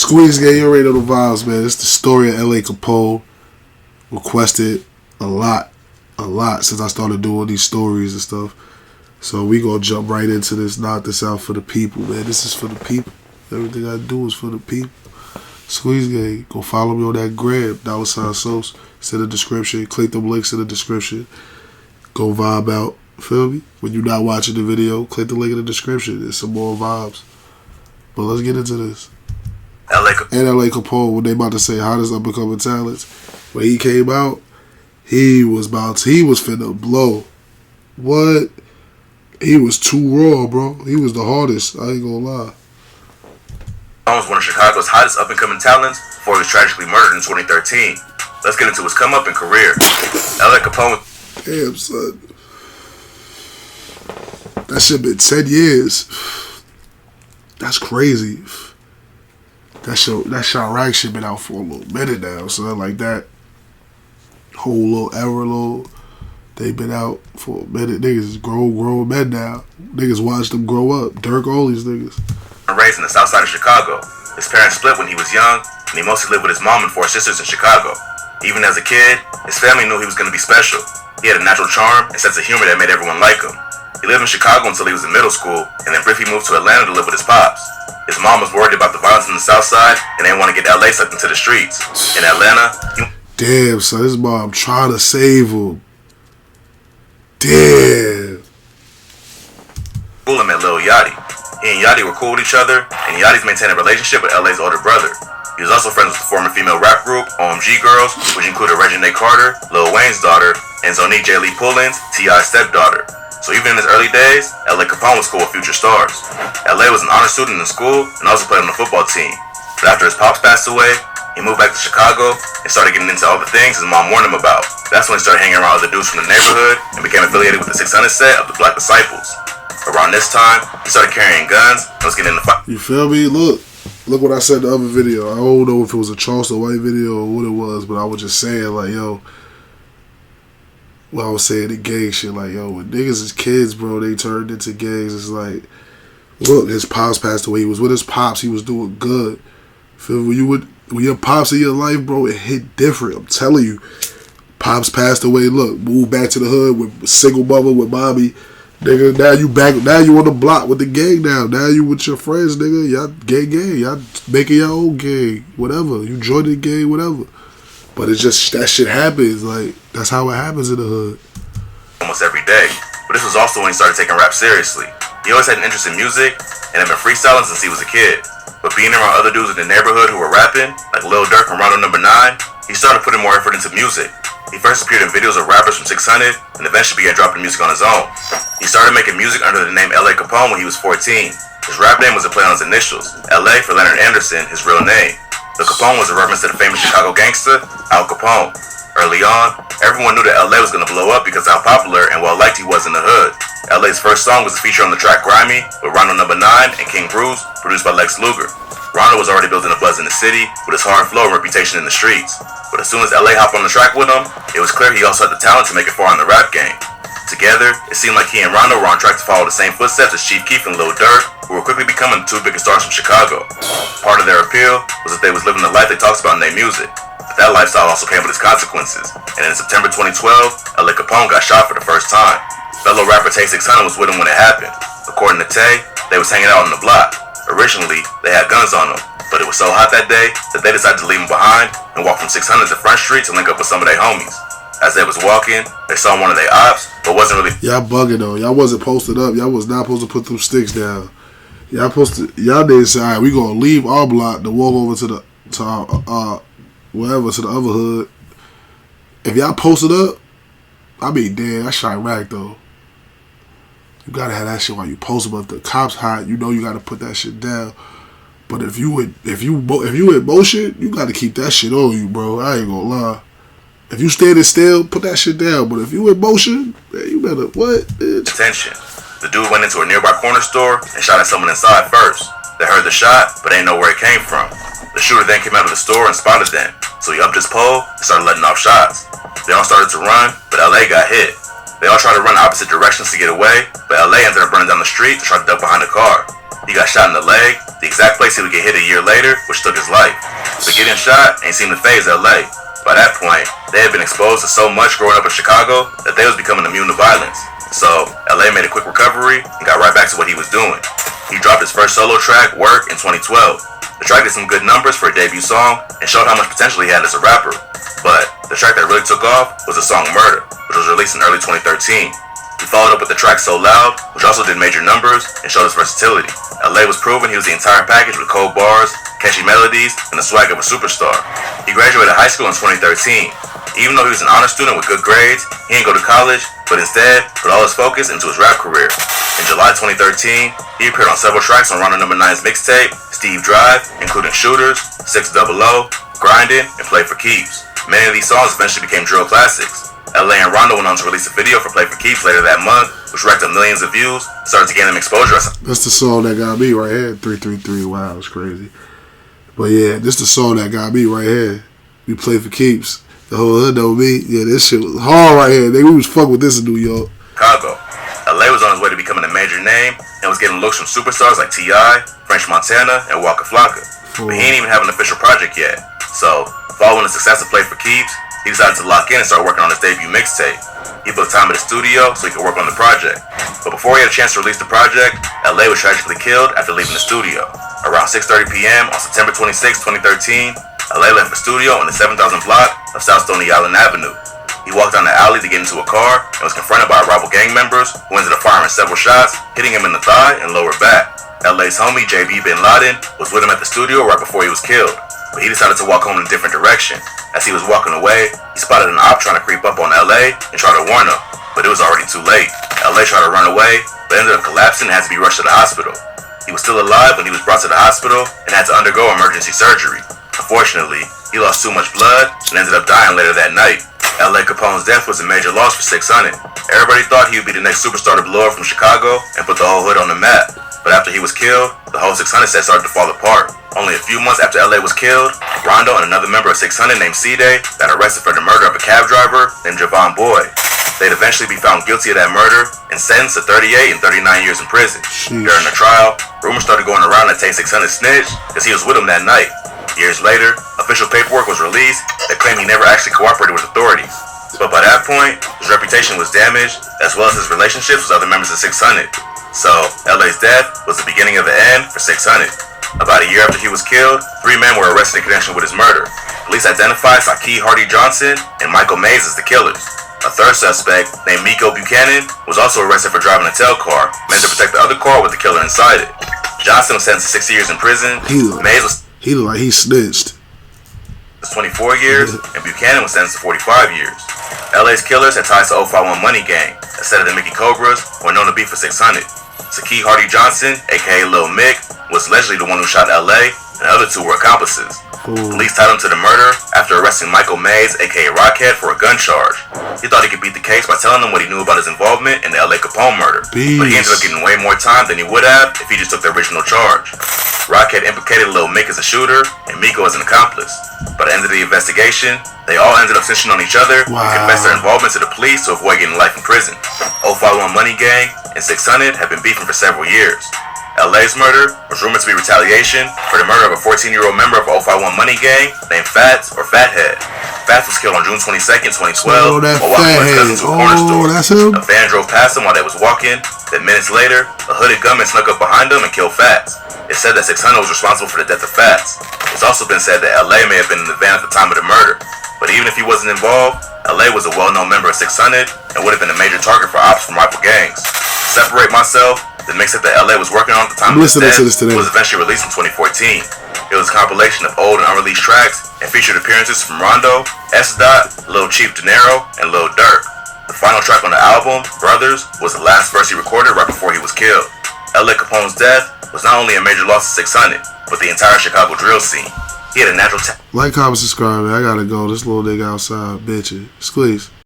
Squeeze Gang, you already know the vibes, man. It's the story of L.A. Capone. Requested a lot since I started doing these stories and stuff. So we gonna jump right into this. Knock this out for the people, man. This is for the people. Everything I do is for the people. Squeeze Gang, go follow me on that gram, $Soaps. It's in the description. Click them links in the description. Go vibe out. Feel me? When you're not watching the video, click the link in the description. There's some more vibes. But let's get into this. L.A. Capone, when they about to say hottest up and coming talents, when he came out, he was finna blow. What? He was too raw, bro. He was the hardest. I ain't gonna lie. Capone was one of Chicago's hottest up and coming talents before he was tragically murdered in 2013. Let's get into his come up and career. L.A. Capone. Damn, son. That shit been 10 years. That's crazy. That Chirac shit been out for a little minute now, so like that whole little era, they been out for a minute. Niggas is grown men now. Niggas watch them grow up. Dirk, all these niggas. Raised in the south side of Chicago. His parents split when he was young, and he mostly lived with his mom and 4 sisters in Chicago. Even as a kid, his family knew he was going to be special. He had a natural charm and sense of humor that made everyone like him. He lived in Chicago until he was in middle school, and then briefly moved to Atlanta to live with his pops. His mom was worried about the violence in the south side, and they didn't want to get LA sucked into the streets. In Atlanta, damn, son, his mom trying to save him. Damn. School met Lil Yachty. He and Yachty were cool with each other, and Yachty's maintained a relationship with LA's older brother. He was also friends with the former female rap group, OMG Girls, which included Reginae Carter, Lil Wayne's daughter, and Zonique J. Lee Pullins, T.I.'s stepdaughter. So even in his early days, L.A. Capone was cool with future stars. L.A. was an honor student in school and also played on the football team. But after his pops passed away, he moved back to Chicago and started getting into all the things his mom warned him about. That's when he started hanging around other dudes from the neighborhood and became affiliated with the 600 set of the Black Disciples. Around this time, he started carrying guns and was getting into fight. You feel me? Look what I said in the other video. I don't know if it was a Charleston White video or what it was, but I was just saying, like, yo, well, I was saying the gang shit, like, yo, when niggas is kids, bro, they turned into gangs. It's like, look, his pops passed away. He was with his pops. He was doing good. Feel me? When your pops in your life, bro, it hit different. I'm telling you. Pops passed away. Look, moved back to the hood with single mother, with mommy. Nigga, now you on the block with the gang now. Now you with your friends, nigga. Y'all gang. Y'all making your own gang. Whatever. You join the gang, whatever. But it's just, that shit happens. Like, that's how it happens in the hood. Almost every day. But this was also when he started taking rap seriously. He always had an interest in music and had been freestyling since he was a kid. But being around other dudes in the neighborhood who were rapping, like Lil Durk and Rondo No. 9, he started putting more effort into music. He first appeared in videos of rappers from 600 and eventually began dropping music on his own. He started making music under the name L.A. Capone when he was 14. His rap name was a play on his initials, L.A. for Leonard Anderson, his real name. The Capone was a reference to the famous Chicago gangster, Al Capone. Early on, everyone knew that LA was going to blow up because of how popular and well-liked he was in the hood. LA's first song was a feature on the track Grimy with Rondo No. 9 and King Bruce, produced by Lex Luger. Rondo was already building a buzz in the city with his hard flow and reputation in the streets. But as soon as LA hopped on the track with him, it was clear he also had the talent to make it far in the rap game. Together, it seemed like he and Rondo were on track to follow the same footsteps as Chief Keef and Lil Durk, who were quickly becoming the 2 biggest stars from Chicago. Part of their appeal was that they was living the life they talked about in their music. But that lifestyle also came with its consequences, and in September 2012, L.A. Capone got shot for the first time. Fellow rapper Tay 600 was with him when it happened. According to Tay, they was hanging out on the block. Originally, they had guns on them, but it was so hot that day that they decided to leave him behind and walk from 600 to Front Street to link up with some of their homies. As they was walking, they saw one of their ops, but wasn't really. Y'all bugging though. Y'all wasn't posted up. Y'all was not supposed to put them sticks down. Y'all didn't say, all right, we gonna leave our block to walk over to wherever, to the other hood. If y'all posted up, I mean, damn, that's Chirac though. You gotta have that shit while you post them. If the cops hot, you know you gotta put that shit down. But if you in motion, you gotta keep that shit on you, bro. I ain't gonna lie. If you standing still, put that shit down. But if you in motion, man, you better, what, bitch? Attention. The dude went into a nearby corner store and shot at someone inside first. They heard the shot, but they didn't know where it came from. The shooter then came out of the store and spotted them. So he upped his pole and started letting off shots. They all started to run, but LA got hit. They all tried to run opposite directions to get away, but LA ended up running down the street to try to duck behind a car. He got shot in the leg, the exact place he would get hit a year later, which took his life. But getting shot ain't seemed to faze LA. By that point, they had been exposed to so much growing up in Chicago that they was becoming immune to violence. So, LA made a quick recovery and got right back to what he was doing. He dropped his first solo track, Work, in 2012. The track did some good numbers for a debut song and showed how much potential he had as a rapper. But the track that really took off was the song Murder, which was released in early 2013. He followed up with the track So Loud, which also did major numbers and showed his versatility. LA was proving he was the entire package with cold bars, catchy melodies, and the swag of a superstar. He graduated high school in 2013. Even though he was an honor student with good grades, he didn't go to college, but instead put all his focus into his rap career. In July 2013, he appeared on several tracks on Rondo No. 9's mixtape, Steve Drive, including Shooters, 600, Grindin', and Play for Keeps. Many of these songs eventually became drill classics. LA and Rondo went on to release a video for Play for Keeps later that month, which racked up millions of views, started to gain them exposure. That's the song that got me right here. 333. Wow, it's crazy. But yeah, this the song that got me right here. We Play for Keeps. The whole hood know me. Yeah, this shit was hard right here. We was fuck with this in New York. Chicago. LA was on his way to becoming a major name and was getting looks from superstars like T.I., French Montana, and Waka Flocka. But he didn't even have an official project yet. So, following the success of Play for Keeps, he decided to lock in and start working on his debut mixtape. He booked time at the studio so he could work on the project. But before he had a chance to release the project, LA was tragically killed after leaving the studio. Around 6:30 p.m. on September 26, 2013, LA left the studio on the 7,000 block of South Stony Island Avenue. He walked down the alley to get into a car and was confronted by rival gang members who ended up firing several shots, hitting him in the thigh and lower back. LA's homie JB Bin Laden was with him at the studio right before he was killed, but he decided to walk home in a different direction. As he was walking away, he spotted an op trying to creep up on LA and try to warn him, but it was already too late. LA tried to run away, but ended up collapsing and had to be rushed to the hospital. He was still alive when he was brought to the hospital and had to undergo emergency surgery. Unfortunately, he lost too much blood and ended up dying later that night. LA Capone's death was a major loss for 600. Everybody thought he would be the next superstar to blow up from Chicago and put the whole hood on the map. But after he was killed, the whole 600 set started to fall apart. Only a few months after LA was killed, Rondo and another member of 600 named C-Day got arrested for the murder of a cab driver named Javon Boyd. They'd eventually be found guilty of that murder and sentenced to 38 and 39 years in prison. During the trial, rumors started going around that Tay 600 snitched because he was with him that night. Years later, official paperwork was released that claimed he never actually cooperated with authorities. But by that point, his reputation was damaged, as well as his relationships with other members of 600. So, LA's death was the beginning of the end for 600. About a year after he was killed, 3 men were arrested in connection with his murder. Police identified Saki Hardy Johnson and Michael Mays as the killers. A third suspect, named Miko Buchanan, was also arrested for driving a tail car, meant to protect the other car with the killer inside it. Johnson was sentenced to 60 years in prison. He looked like he snitched. 24 years, and Buchanan was sentenced to 45 years. LA's killers had ties to 051 Money Gang, a set of the Mickey Cobras, who were known to be for 600. Saki Hardy Johnson, aka Lil Mick, was allegedly the one who shot LA, and the other 2 were accomplices. Police tied him to the murder after arresting Michael Mays, aka Rockhead, for a gun charge. He thought he could beat the case by telling them what he knew about his involvement in the LA Capone murder, but he ended up getting way more time than he would have if he just took the original charge. Rockhead implicated Lil Mick as a shooter and Miko as an accomplice. By the end of the investigation, they all ended up snitching on each other and confessed their involvement to the police to avoid getting life in prison. 051 Money Gang and 600 have been beefing for several years. LA's murder was rumored to be retaliation for the murder of a 14-year-old member of 051 Money Gang named Fats or Fathead. Fats was killed on June 22nd, 2012 while walking with his cousin to a corner store. That's him? A fan drove past him while they was walking. Then minutes later, a hooded gunman snuck up behind them and killed Fats. It's said that 600 was responsible for the death of Fats. It's also been said that LA may have been in the van at the time of the murder. But even if he wasn't involved, LA was a well-known member of 600 and would have been a major target for ops from rival gangs. To separate myself, the mixtape that LA was working on at the time of his death was eventually released in 2014. It was a compilation of old and unreleased tracks and featured appearances from Rondo, S. Dot, Lil Chief Dinero, and Lil Durk. The final track on the album, Brothers, was the last verse he recorded right before he was killed. LA Capone's death was not only a major loss to 600, but the entire Chicago drill scene. He had a natural Like, comment, subscribe, man. I gotta go. This little nigga outside bitching. Squeeze.